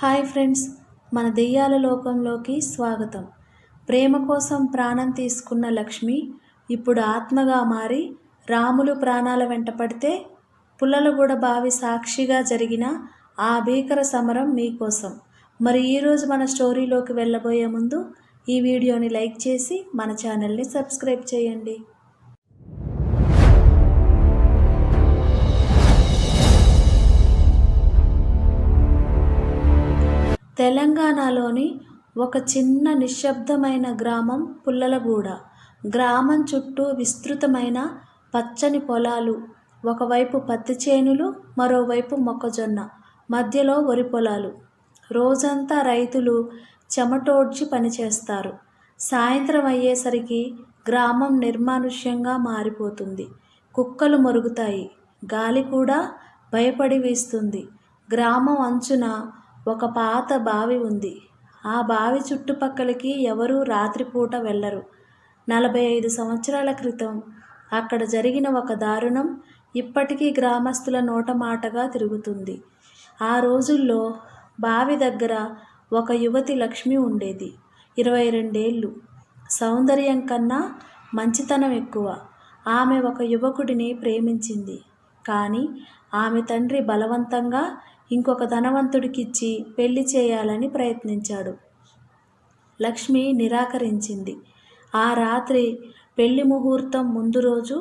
Hi friends, మన దెయ్యాల లోకంలోకి స్వాగతం. ప్రేమ కోసం ప్రాణం తీసుకున్న లక్ష్మి ఇప్పుడు ఆత్మగా మారి రాములు ప్రాణాల వెంట పడితే పుల్లలగూడ బావి సాక్షిగా జరిగిన ఆ భీకర సమరం మీకోసం. మరి ఈరోజు మన స్టోరీలోకి వెళ్ళబోయే ముందు ఈ వీడియోని లైక్ చేసి మన ఛానల్ని సబ్స్క్రైబ్ చేయండి. తెలంగాణలోని ఒక చిన్న నిశ్శబ్దమైన గ్రామం పుల్లలగూడ. గ్రామం చుట్టూ విస్తృతమైన పచ్చని పొలాలు, ఒకవైపు పత్తి చేనులు, మరోవైపు మొక్కజొన్న, మధ్యలో వరి పొలాలు. రోజంతా రైతులు చెమటోడ్చి పనిచేస్తారు. సాయంత్రం అయ్యేసరికి గ్రామం నిర్మానుష్యంగా మారిపోతుంది. కుక్కలు మొరుగుతాయి, గాలి కూడా భయపడి వీస్తుంది. గ్రామం అంచున ఒక పాత బావి ఉంది. ఆ బావి చుట్టుపక్కలకి ఎవరూ రాత్రిపూట వెళ్ళరు. 45 సంవత్సరాల క్రితం అక్కడ జరిగిన ఒక దారుణం ఇప్పటికీ గ్రామస్తుల నోటమాటగా తిరుగుతుంది. ఆ రోజుల్లో బావి దగ్గర ఒక యువతి లక్ష్మి ఉండేది. 22 ఏళ్ళు. సౌందర్యం కన్నా మంచితనం ఎక్కువ. ఆమె ఒక యువకుడిని ప్రేమించింది. కానీ ఆమె తండ్రి బలవంతంగా ఇంకొక ధనవంతుడికిచ్చి పెళ్లి చేయాలని ప్రయత్నించాడు. లక్ష్మి నిరాకరించింది. ఆ రాత్రి పెళ్లి ముహూర్తం ముందు రోజు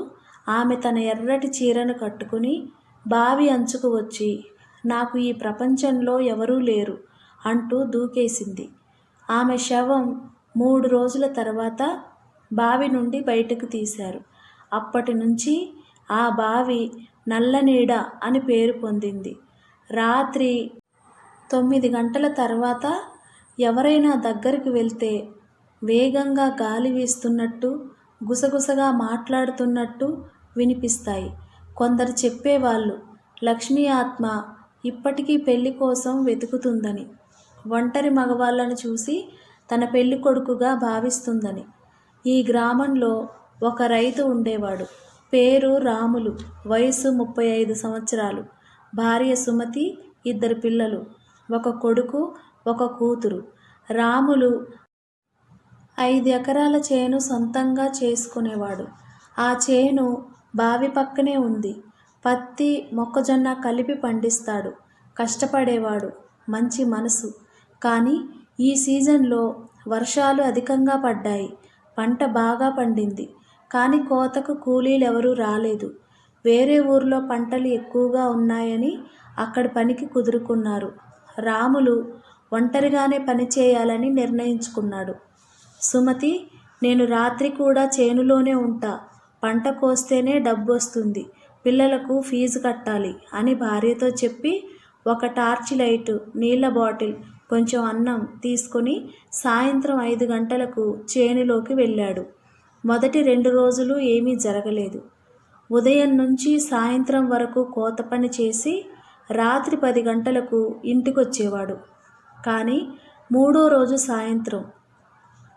ఆమె తన ఎర్రటి చీరను కట్టుకుని బావి అంచుకు వచ్చి, నాకు ఈ ప్రపంచంలో ఎవరూ లేరు అంటూ దూకేసింది. ఆమె శవం 3 రోజుల తర్వాత బావి నుండి బయటకు తీశారు. అప్పటి నుంచి ఆ బావి నల్లనీడ అని పేరు పొందింది. రాత్రి 9 గంటల తర్వాత ఎవరైనా దగ్గరికి వెళ్తే వేగంగా గాలి వీస్తున్నట్టు, గుసగుసగా మాట్లాడుతున్నట్టు వినిపిస్తాయి. కొందరు చెప్పేవాళ్ళు లక్ష్మీ ఆత్మ ఇప్పటికీ పెళ్లి కోసం వెతుకుతుందని, ఒంటరి మగవాళ్ళను చూసి తన పెళ్లి కొడుకుగా భావిస్తుందని. ఈ గ్రామంలో ఒక రైతు ఉండేవాడు. పేరు రాములు. వయసు 35 సంవత్సరాలు. భార్య సుమతి, 2 పిల్లలు, ఒక కొడుకు, ఒక కూతురు. రాములు 5 ఎకరాల చేను సొంతంగా చేసుకునేవాడు. ఆ చేను బావి పక్కనే ఉంది. పత్తి, మొక్కజొన్న కలిపి పండిస్తాడు. కష్టపడేవాడు, మంచి మనసు. కానీ ఈ సీజన్లో వర్షాలు అధికంగా పడ్డాయి. పంట బాగా పండింది. కానీ కోతకు కూలీలెవరూ రాలేదు. వేరే ఊర్లో పంటలు ఎక్కువగా ఉన్నాయని అక్కడి పనికి కుదురుకున్నారు. రాములు ఒంటరిగానే పని చేయాలని నిర్ణయించుకున్నాడు. సుమతి, నేను రాత్రి కూడా చేనులోనే ఉంటా. పంట కోస్తేనే డబ్బు వస్తుంది. పిల్లలకు ఫీజు కట్టాలి అని భార్యతో చెప్పి ఒక టార్చ్ లైటు, నీళ్ల బాటిల్, కొంచెం అన్నం తీసుకుని సాయంత్రం 5 గంటలకు చేనులోకి వెళ్ళాడు. మొదటి 2 రోజులు ఏమీ జరగలేదు. ఉదయం నుంచి సాయంత్రం వరకు కోత పని చేసి రాత్రి 10 గంటలకు ఇంటికొచ్చేవాడు. కానీ 3వ రోజు సాయంత్రం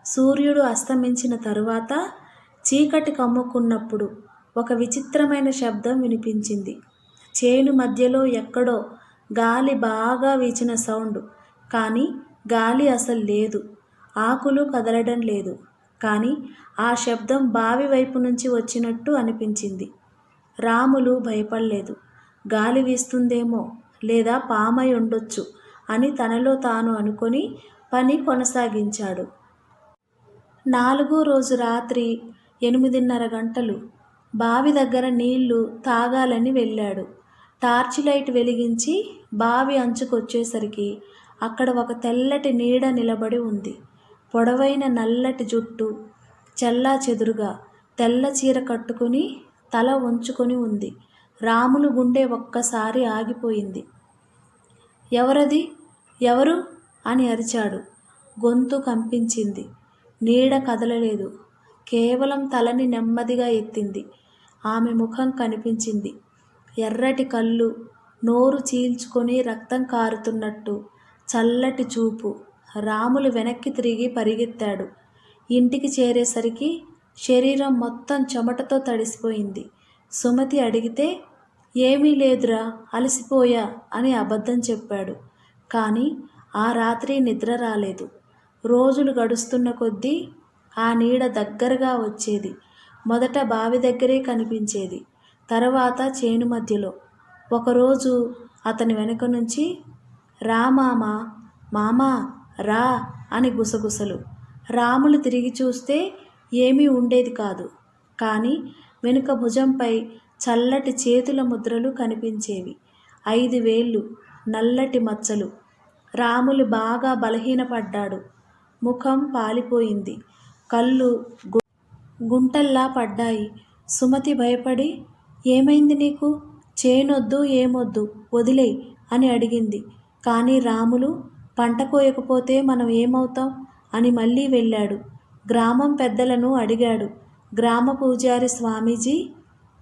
సూర్యుడు అస్తమించిన తరువాత చీకటి కమ్ముకున్నప్పుడు ఒక విచిత్రమైన శబ్దం వినిపించింది. చేను మధ్యలో ఎక్కడో గాలి బాగా వీచిన సౌండ్. కానీ గాలి అసలు లేదు. ఆకులు కదలడం లేదు. కానీ ఆ శబ్దం బావి వైపు నుంచి వచ్చినట్టు అనిపించింది. రాములు భయపడలేదు. గాలి వీస్తుందేమో, లేదా పామై ఉండొచ్చు అని తనలో తాను అనుకొని పని కొనసాగించాడు. 4వ రోజు రాత్రి 8:30 గంటలు. బావి దగ్గర నీళ్లు తాగాలని వెళ్ళాడు. టార్చ్ లైట్ వెలిగించి బావి అంచుకొచ్చేసరికి అక్కడ ఒక తెల్లటి నీడ నిలబడి ఉంది. పొడవైన నల్లటి జుట్టు, చెల్లాచెదురుగా తెల్ల చీర కట్టుకుని తల వంచుకొని ఉంది. రాములు గుండె ఒక్కసారి ఆగిపోయింది. ఎవరది? ఎవరు అని అరిచాడు. గొంతు కంపించింది. నీడ కదలలేదు. కేవలం తలని నెమ్మదిగా ఎత్తింది. ఆమె ముఖం కనిపించింది. ఎర్రటి కళ్ళు, నోరు చీల్చుకొని రక్తం కారుతున్నట్టు చల్లటి చూపు. రాములు వెనక్కి తిరిగి పరిగెత్తాడు. ఇంటికి చేరేసరికి శరీరం మొత్తం చెమటతో తడిసిపోయింది. సుమతి అడిగితే, ఏమీ లేదురా, అలసిపోయా అని అబద్ధం చెప్పాడు. కానీ ఆ రాత్రి నిద్ర రాలేదు. రోజులు గడుస్తున్న కొద్దీ ఆ నీడ దగ్గరగా వచ్చేది. మొదట బావి దగ్గరే కనిపించేది, తర్వాత చేను మధ్యలో. ఒకరోజు అతని వెనుక నుంచి, రా మామా, మామా రా అని గుసగుసలు. రాములు తిరిగి చూస్తే ఏమీ ఉండేది కాదు, కానీ వెనుక భుజంపై చల్లటి చేతుల ముద్రలు కనిపించేవి. 5 వేళ్ళు, నల్లటి మచ్చలు. రాములు బాగా బలహీనపడ్డాడు. ముఖం పాలిపోయింది, కళ్ళు గుంటల్లా పడ్డాయి. సుమతి భయపడి, ఏమైంది నీకు? చేనొద్దు ఏమొద్దు, వదిలేయ్ అని అడిగింది. కానీ రాములు, పంట కోయకపోతే మనం ఏమవుతాం అని మళ్ళీ వెళ్ళాడు. గ్రామం పెద్దలను అడిగాడు. గ్రామ పూజారి స్వామీజీ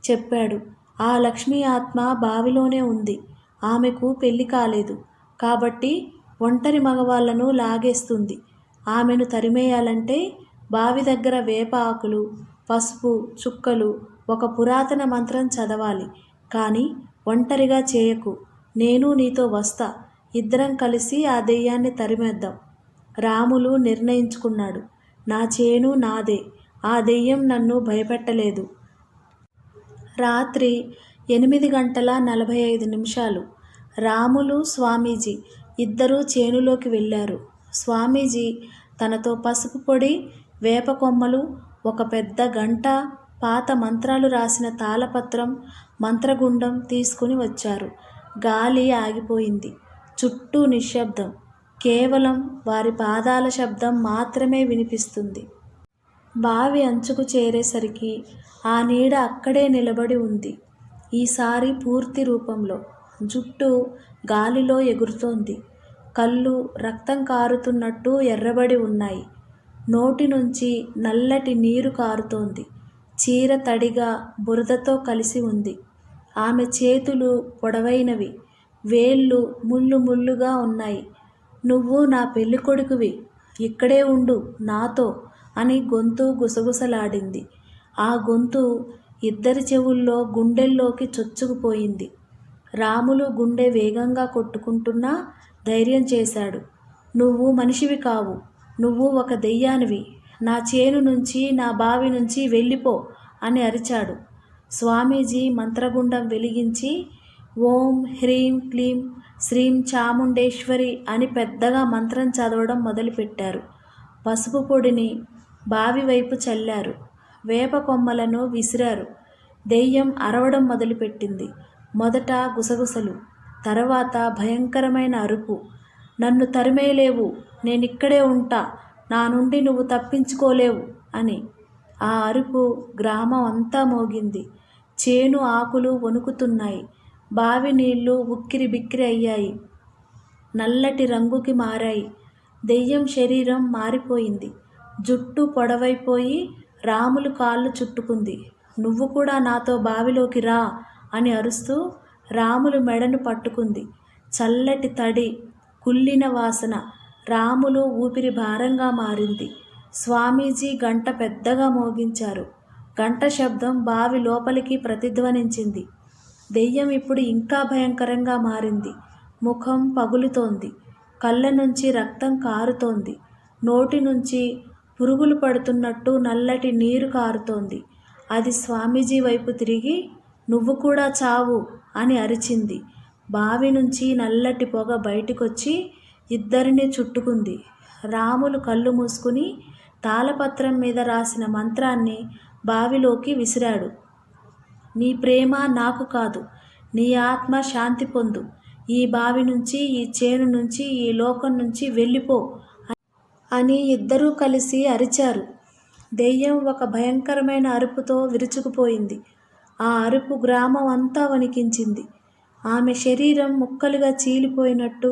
చెప్పాడు, ఆ లక్ష్మీ ఆత్మ బావిలోనే ఉంది. ఆమెకు పెళ్లి కాలేదు, కాబట్టి ఒంటరి మగవాళ్లను లాగేస్తుంది. ఆమెను తరిమేయాలంటే బావి దగ్గర వేప ఆకులు, పసుపు చుక్కలు, ఒక పురాతన మంత్రం చదవాలి. కానీ ఒంటరిగా చేయకు, నేను నీతో వస్తా. ఇద్దరం కలిసి ఆ దెయ్యాన్ని తరిమేద్దాం. రాములు నిర్ణయించుకున్నాడు. నా చేను నాదే, ఆ దెయ్యం నన్ను భయపెట్టలేదు. రాత్రి 8:45 రాములు, స్వామీజీ ఇద్దరూ చేనులోకి వెళ్ళారు. స్వామీజీ తనతో పసుపు పొడి, వేప కొమ్మలు, ఒక పెద్ద గంట, పాత మంత్రాలు రాసిన తాళపత్రం, మంత్రగుండం తీసుకుని వచ్చారు. గాలి ఆగిపోయింది. చుట్టూ నిశ్శబ్దం. కేవలం వారి పాదాల శబ్దం మాత్రమే వినిపిస్తుంది. బావి అంచుకు చేరేసరికి ఆ నీడ అక్కడే నిలబడి ఉంది. ఈసారి పూర్తి రూపంలో. జుట్టు గాలిలో ఎగురుతోంది. కళ్ళు రక్తం కారుతున్నట్టు ఎర్రబడి ఉన్నాయి. నోటి నుంచి నల్లటి నీరు కారుతోంది. చీర తడిగా బురదతో కలిసి ఉంది. ఆమె చేతులు పొడవైనవి, వేళ్ళు ముళ్ళు ముళ్ళుగా ఉన్నాయి. నువ్వు నా పెళ్ళికొడుకువి, ఇక్కడే ఉండు నాతో అని గొంతు గుసగుసలాడింది. ఆ గొంతు ఇద్దరి చెవుల్లో గుండెల్లోకి చొచ్చుకుపోయింది. రాములు గుండె వేగంగా కొట్టుకుంటున్నా ధైర్యం చేశాడు. నువ్వు మనిషివి కావు, నువ్వు ఒక దెయ్యానివి. నా చేను నుంచి, నా బావి నుంచి వెళ్ళిపో అని అరిచాడు. స్వామీజీ మంత్రగుండం వెలిగించి, ఓం హ్రీం క్లీం శ్రీం చాముండేశ్వరి అని పెద్దగా మంత్రం చదవడం మొదలుపెట్టారు. పసుపు పొడిని బావి వైపు చల్లారు. వేప కొమ్మలను విసిరారు. దెయ్యం అరవడం మొదలుపెట్టింది. మొదట గుసగుసలు, తర్వాత భయంకరమైన అరుపు. నన్ను తరిమేయలేవు, నేనిక్కడే ఉంటా, నా నుండి నువ్వు తప్పించుకోలేవు అని. ఆ అరుపు గ్రామం అంతా మోగింది. చేను ఆకులు వణుకుతున్నాయి. బావి నీళ్లు ఉక్కిరి బిక్కిరి అయ్యాయి, నల్లటి రంగుకి మారాయి. దెయ్యం శరీరం మారిపోయింది. జుట్టు పొడవైపోయి రాములు కాళ్ళు చుట్టుకుంది. నువ్వు కూడా నాతో బావిలోకి రా అని అరుస్తూ రాములు మెడను పట్టుకుంది. చల్లటి తడి, కుళ్ళిన వాసన. రాములు ఊపిరి భారంగా మారింది. స్వామీజీ గంట పెద్దగా మోగించారు. గంట శబ్దం బావి లోపలికి ప్రతిధ్వనించింది. దెయ్యం ఇప్పుడు ఇంకా భయంకరంగా మారింది. ముఖం పగులుతోంది. కళ్ళ నుంచి రక్తం కారుతోంది. నోటి నుంచి పురుగులు పడుతున్నట్టు నల్లటి నీరు కారుతోంది. అది స్వామీజీ వైపు తిరిగి, నువ్వు కూడా చావు అని అరిచింది. బావి నుంచి నల్లటి పొగ బయటికొచ్చి ఇద్దరిని చుట్టుకుంది. రాములు కళ్ళు మూసుకుని తాళపత్రం మీద రాసిన మంత్రాన్ని బావిలోకి విసిరాడు. నీ ప్రేమ నాకు కాదు, నీ ఆత్మ శాంతి పొందు. ఈ బావి నుంచి, ఈ చేను నుంచి, ఈ లోకం నుంచి వెళ్ళిపో అని ఇద్దరూ కలిసి అరిచారు. దెయ్యం ఒక భయంకరమైన అరుపుతో విరుచుకుపోయింది. ఆ అరుపు గ్రామం అంతా వణికించింది. ఆమె శరీరం ముక్కలుగా చీలిపోయినట్టు,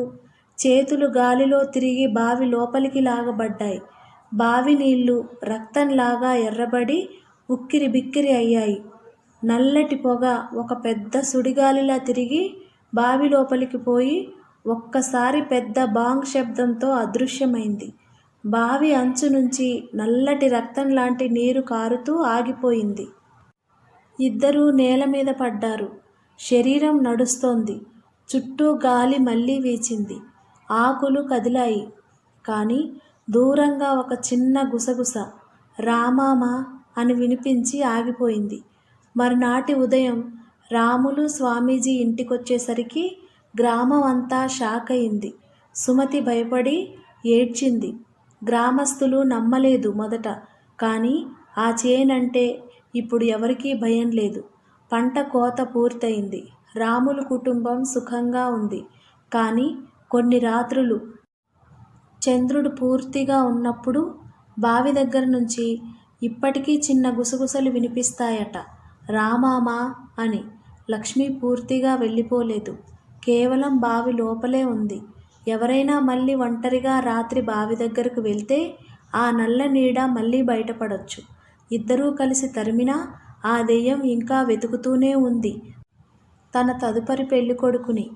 చేతులు గాలిలో తిరిగి బావి లోపలికి లాగబడ్డాయి. బావి నీళ్లు రక్తంలాగా ఎర్రబడి ఉక్కిరి బిక్కిరి అయ్యాయి. నల్లటి పొగ ఒక పెద్ద సుడిగాలిలా తిరిగి బావి లోపలికి పోయి ఒక్కసారి పెద్ద బాంగ్ శబ్దంతో అదృశ్యమైంది. బావి అంచు నుంచి నల్లటి రక్తం లాంటి నీరు కారుతూ ఆగిపోయింది. ఇద్దరూ నేల మీద పడ్డారు. శరీరం నడుస్తోంది. చుట్టూ గాలి మళ్ళీ వీచింది. ఆకులు కదిలాయి. కానీ దూరంగా ఒక చిన్న గుసగుస రామామా అని వినిపించి ఆగిపోయింది. మరునాటి ఉదయం రాములు స్వామీజీ ఇంటికొచ్చేసరికి గ్రామం అంతా షాక్ అయింది. సుమతి భయపడి ఏడ్చింది. గ్రామస్తులు నమ్మలేదు మొదట. కానీ ఆ చేనంటే ఇప్పుడు ఎవరికీ భయం లేదు. పంట కోత పూర్తయింది. రాములు కుటుంబం సుఖంగా ఉంది. కానీ కొన్ని రాత్రులు చంద్రుడు పూర్తిగా ఉన్నప్పుడు బావి దగ్గర నుంచి ఇప్పటికీ చిన్న గుసగుసలు వినిపిస్తాయట. రామామా అని. లక్ష్మి పూర్తిగా వెళ్ళిపోలేదు. కేవలం బావి లోపలే ఉంది. ఎవరైనా మళ్ళీ ఒంటరిగా రాత్రి బావి దగ్గరకు వెళ్తే ఆ నల్ల నీడ మళ్ళీ బయటపడొచ్చు. ఇద్దరూ కలిసి తరిమినా ఆ దెయ్యం ఇంకా వెతుకుతూనే ఉంది తన తదుపరి పెళ్ళికొడుకుని.